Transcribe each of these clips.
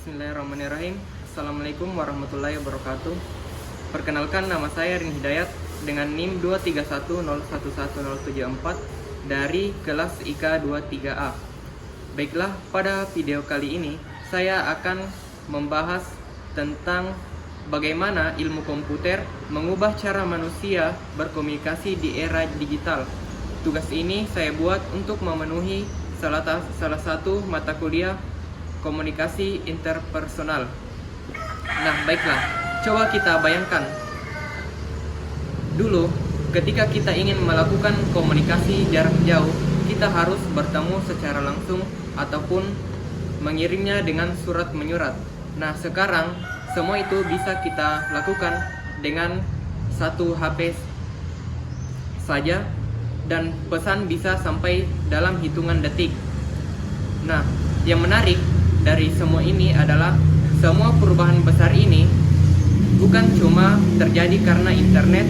Bismillahirrahmanirrahim. Assalamualaikum warahmatullahi wabarakatuh. Perkenalkan, nama saya Rin Hidayat dengan NIM 231011074 dari kelas IK 23A. Baiklah, pada video kali ini saya akan membahas tentang bagaimana ilmu komputer mengubah cara manusia berkomunikasi di era digital. Tugas ini saya buat untuk memenuhi salah satu mata kuliah komunikasi interpersonal. Nah, baiklah, coba kita bayangkan. Dulu, ketika kita ingin melakukan komunikasi jarak jauh, kita harus bertemu secara langsung ataupun mengirimnya dengan surat menyurat. Nah, sekarang semua itu bisa kita lakukan dengan satu HP saja dan pesan bisa sampai dalam hitungan detik. Nah, yang menarik dari semua ini adalah semua perubahan besar ini bukan cuma terjadi karena internet,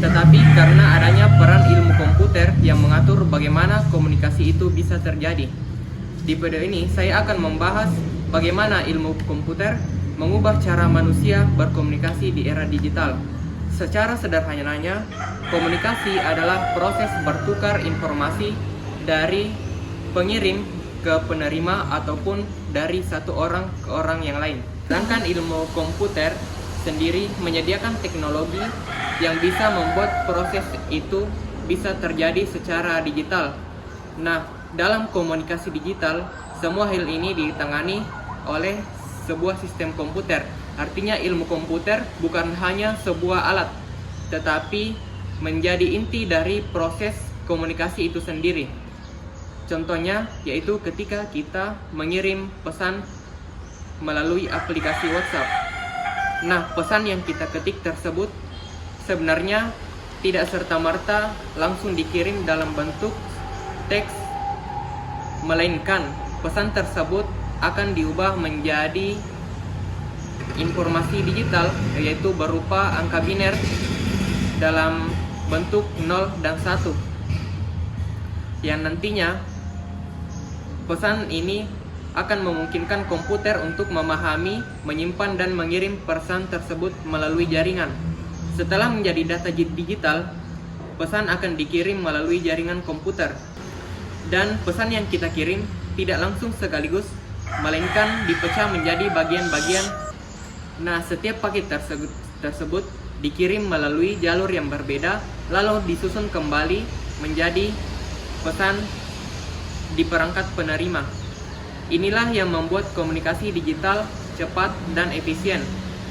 tetapi karena adanya peran ilmu komputer yang mengatur bagaimana komunikasi itu bisa terjadi. Di video ini saya akan membahas bagaimana ilmu komputer mengubah cara manusia berkomunikasi di era digital. Secara sederhananya, komunikasi adalah proses bertukar informasi dari pengirim ke penerima ataupun dari satu orang ke orang yang lain. Sedangkan ilmu komputer sendiri menyediakan teknologi yang bisa membuat proses itu bisa terjadi secara digital. Nah, dalam komunikasi digital, semua hal ini ditangani oleh sebuah sistem komputer. Artinya ilmu komputer bukan hanya sebuah alat, tetapi menjadi inti dari proses komunikasi itu sendiri. Contohnya yaitu ketika kita mengirim pesan melalui aplikasi WhatsApp. Nah, pesan yang kita ketik tersebut sebenarnya tidak serta-merta langsung dikirim dalam bentuk teks, melainkan pesan tersebut akan diubah menjadi informasi digital, yaitu berupa angka biner dalam bentuk 0 dan 1, yang nantinya pesan ini akan memungkinkan komputer untuk memahami, menyimpan, dan mengirim pesan tersebut melalui jaringan. Setelah menjadi data digital, pesan akan dikirim melalui jaringan komputer. Dan pesan yang kita kirim tidak langsung sekaligus, melainkan dipecah menjadi bagian-bagian. Nah, setiap paket tersebut dikirim melalui jalur yang berbeda, lalu disusun kembali menjadi pesan di perangkat penerima. Inilah yang membuat komunikasi digital cepat dan efisien.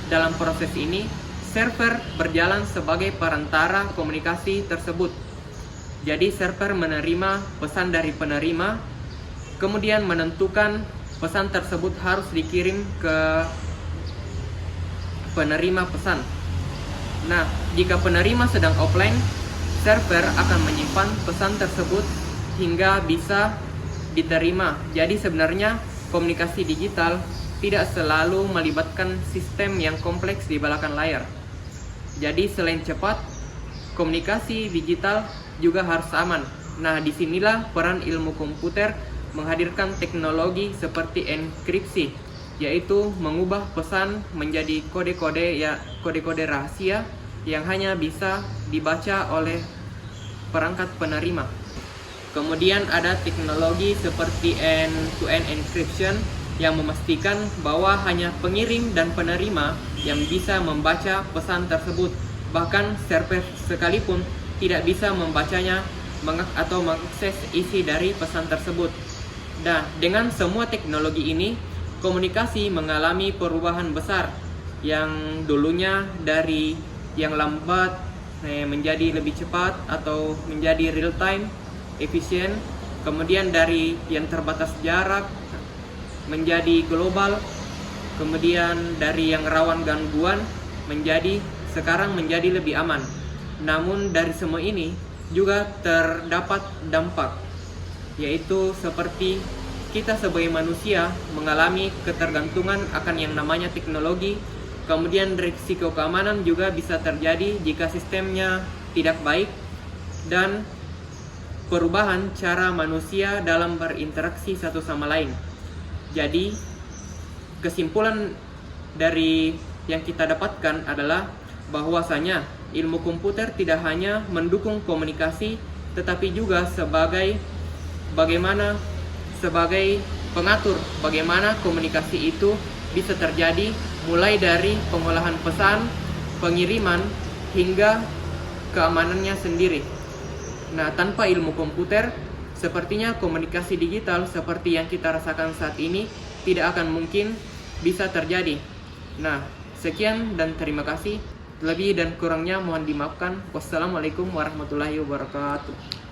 Dalam proses ini, server berjalan sebagai perantara komunikasi tersebut. Jadi server menerima pesan dari penerima, kemudian menentukan pesan tersebut harus dikirim ke penerima pesan. Nah, jika penerima sedang offline, server akan menyimpan pesan tersebut hingga bisa diterima. Jadi sebenarnya komunikasi digital tidak selalu melibatkan sistem yang kompleks di belakang layar. Jadi selain cepat, komunikasi digital juga harus aman. Nah, disinilah peran ilmu komputer menghadirkan teknologi seperti enkripsi, yaitu mengubah pesan menjadi kode-kode rahasia yang hanya bisa dibaca oleh perangkat penerima. Kemudian ada teknologi seperti end-to-end encryption yang memastikan bahwa hanya pengirim dan penerima yang bisa membaca pesan tersebut. Bahkan server sekalipun tidak bisa membacanya atau mengakses isi dari pesan tersebut. Nah, dengan semua teknologi ini, komunikasi mengalami perubahan besar yang dulunya dari yang lambat menjadi lebih cepat atau menjadi real time, efisien, kemudian dari yang terbatas jarak menjadi global, kemudian dari yang rawan gangguan sekarang menjadi lebih aman. Namun dari semua ini juga terdapat dampak, yaitu seperti kita sebagai manusia mengalami ketergantungan akan yang namanya teknologi. Kemudian risiko keamanan juga bisa terjadi jika sistemnya tidak baik, dan perubahan cara manusia dalam berinteraksi satu sama lain. Jadi kesimpulan dari yang kita dapatkan adalah bahwasanya ilmu komputer tidak hanya mendukung komunikasi, tetapi juga sebagai pengatur bagaimana komunikasi itu bisa terjadi, mulai dari pengolahan pesan, pengiriman, hingga keamanannya sendiri. Nah, tanpa ilmu komputer, sepertinya komunikasi digital seperti yang kita rasakan saat ini tidak akan mungkin bisa terjadi. Nah, sekian dan terima kasih. Lebih dan kurangnya mohon dimaafkan. Wassalamualaikum warahmatullahi wabarakatuh.